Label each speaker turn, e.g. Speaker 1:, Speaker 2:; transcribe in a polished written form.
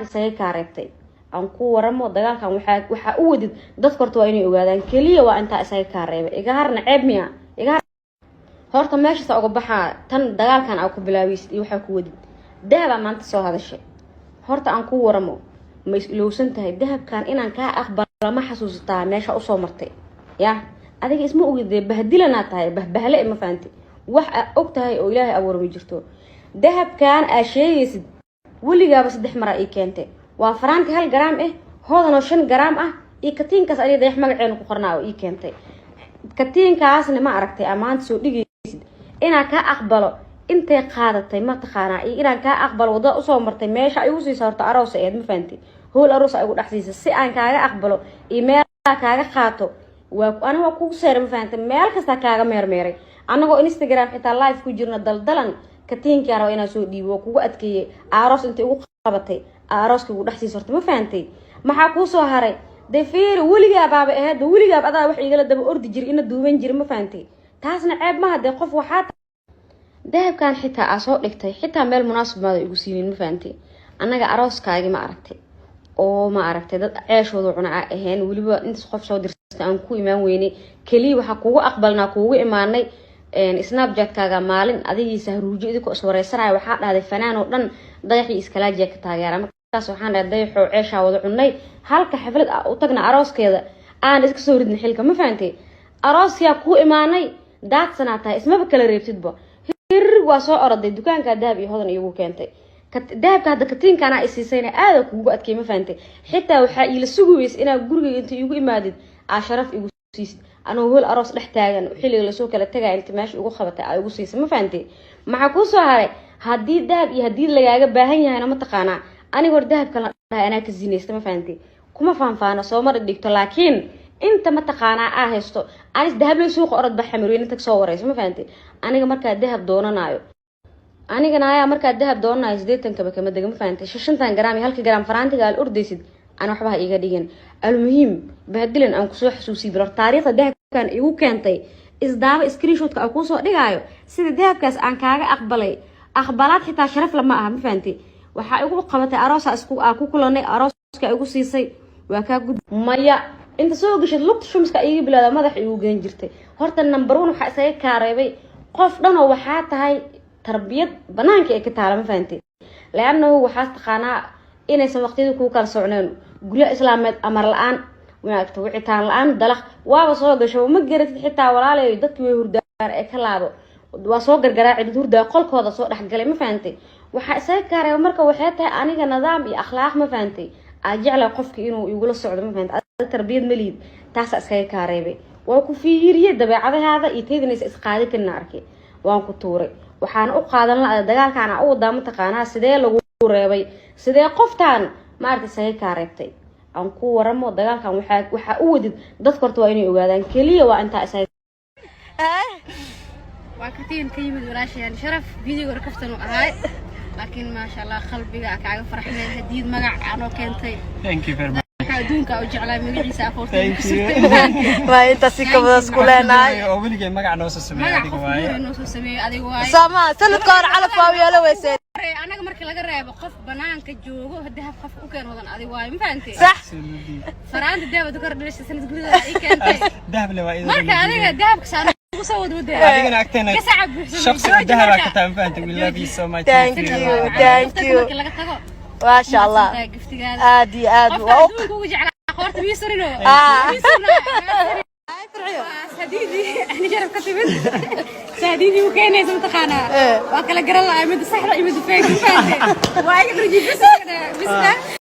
Speaker 1: isaga kaareebtay aan ku waramo dagaalkan waxa u wadid dad korto waa inay ogaadaan kaliya waa inta isaga kaareebay iga harna ceeb miya iga horta meesha uga baxaa tan dagaalkan aan ku bilaabis iyo waxa ku wadid dahab maanta soo hadashay horta aan ku waramo ma ilowsan tahay dahabkan inaan ka aqbalo ma xasuustaa meesha u soo martay ya adiga isma ogidee bahdilana tahay bahbahle ma fahanti wax og tahay oo ilaahay abuuray jirto dahabkan aa sheegaysid waligaaba 3 mar ay keentay waa faraanti 1 gram hoodano 5 gram iyo katiinkaas ay dayax magaceena ku qornaa oo ii keentay katiinkaasna ma aragtay amaanta soo dhigaysid inaan ka aqbalo intay qaadatay ma taqaanaa inaan ka aqbalo wada u soo martay meesha ay u sii saarto aroos ay ma fahanti hool aroos ay ugu dhaxsiisay si aan kaaga aqbalo email kaaga qaato waa aniga ku seeray ma fahanti meel kasta kaaga meermeeray anagoo Instagram xitaa live ku jirna daldalan katiinka yar inaa soo dhiibo kugu adkeeyay aroos inta ugu qabatay arooska ugu dhaxsiisay horta ma fahanti maxaa ku soo haray defiir waliga baaba ahayd waliga adaa wax igala daba ordi jir ina duuban jir ma fahanti taasna ceeb ma hadee qof waxa dahabkan xitaa soo dhigtay xitaa meel munaasab ma igu siinin ma fahanti anaga arooskaaga ma aragtay oo ma aragtay dad ceeshooda cunaa ahayn waliba inta qof soo dirtay aan ku imaan weynay kaliya waxa kugu aqbalnaa kugu imaanay snapchat kaaga maalin adigiisa ruujo idinku iswareysanay waxa dhahday fanaan oo dhan dayaxii iskala jeeka taageera markaas waxaan dhahay dayaxo ceesha wada cunay halka xaflad u tagna arooskeeda aan iska soo ridin xilka ma fahanti aroosya ku imaanay daad sanaatahay isma kala reebtidba waa soo oraday dukaanka dahab iyo hodan iyagu keentay dahabka hadda katiinkan ay siisayna aad kuugu adkay ma fahanti xitaa waxa ila suguweys ina guriga inta igu imaadid sharaf igu siisid anoo hol aroos dhex taagan xilliga la soo kala tagay inta meesha ugu qabatay ay ugu siisay ma fahanti maxaa ku soo haray hadii dahab iyo hadii lagaaga baahan yahay ma taqaana aniga hor dahabka la dhahay ana ka zinaysta ma fahanti kuma faanfaano soo mar dhigto laakiin inta ma taqaana haysto anis dahab la suuq orad baxamiriin inta soo wareyso ma fahanti aniga marka dahab doonanayo aniga naaya marka dahab doonanayo 80 kaba kama daga ma fahanti 50 gram iyo 1 gram faraantiga al ordaysid ana waxba iga dhigan almuhiim bahdilan aan ku soo xasuusiyo bar taariikhda dahabkan igu keentay isdaaba screenshot ka ku soo dhigayo sida dahabkaas aan kaaga aqbalay aqbalaad xitaa sharaf lama aha ma fahanti waxa igu qabatay aroosa isku ku kulanay arooska igu siisay waa ka gud maya inta soo gashay lugta shumska iga bilaada madax igu geen jirtay horta number 1 waxa isaga kaareebay qof dhan oo waxa tahay tarbiyad banaanka ee ka taala ma fahanti laanahu waxa taqaanaa inay waqtiyada ku kala socnaan guriga islaameed amar la'aan wanaagto wicitaan la'aan dalaq waa soo gashay ma garatid xitaa walaalay dadkii way hurdaan ee ka laabo waa soo gargaraacid hurdaa qolkooda soo dhaxgalay ma fahanti waxa isaga kaareebay marka waxay tahay aniga nidaam iyo akhlaaq ma fahanti ajecla qofkii inuu igula socdo ma fahanti tarbiyad maliid taas iskaga kaareebay waa ku fiiriyay dabeecadahaada iyo teedinaysa isqaadi kana arkay waan ku tuuray waxaan u qaadan la dagaalkan u wada ma taqaanaa sidee lagu reebay sidee qoftaan ma aragtay isaga kaareebtay aan ku waramo dagaalkan waxa u wadid dad korto waa inay ogaadaan kaliya waa inta isaga
Speaker 2: waa katiin ka yimid walaashayaan sharaf video rakaftan ahay laakiin ma sha Allah qalbiga kaaga farxay hadiid magac aan oo keentay
Speaker 3: thank you very much
Speaker 2: adduunka oo jeclaa magaciisa afoortay
Speaker 4: waa inta si kabada isku leenahay
Speaker 3: oo waliga magac noo soo sameeyay
Speaker 2: adiga waaye
Speaker 4: sama sanadka hor calaf waa yeelo weysay
Speaker 2: anaga markii laga reebo qof banaanka joogo dahab qof u keen wadan adiga waaye ma fahanti
Speaker 4: sax
Speaker 2: faraanta dahab kor dhilisay sanad gudada ay keentay
Speaker 3: dahab le waa
Speaker 2: marka adiga dahabka saan ugu soo wad waday
Speaker 3: adigana agteena shakhsi dahab ka taan fahanti we love you so much
Speaker 4: thank you ما شاء الله عادي عادي
Speaker 2: سديدي انا جرب كتبت سديدي وكاينه اسم تقانا وكلا قرا لا مد صح لا مد فيك فهمتي وايد رجي بس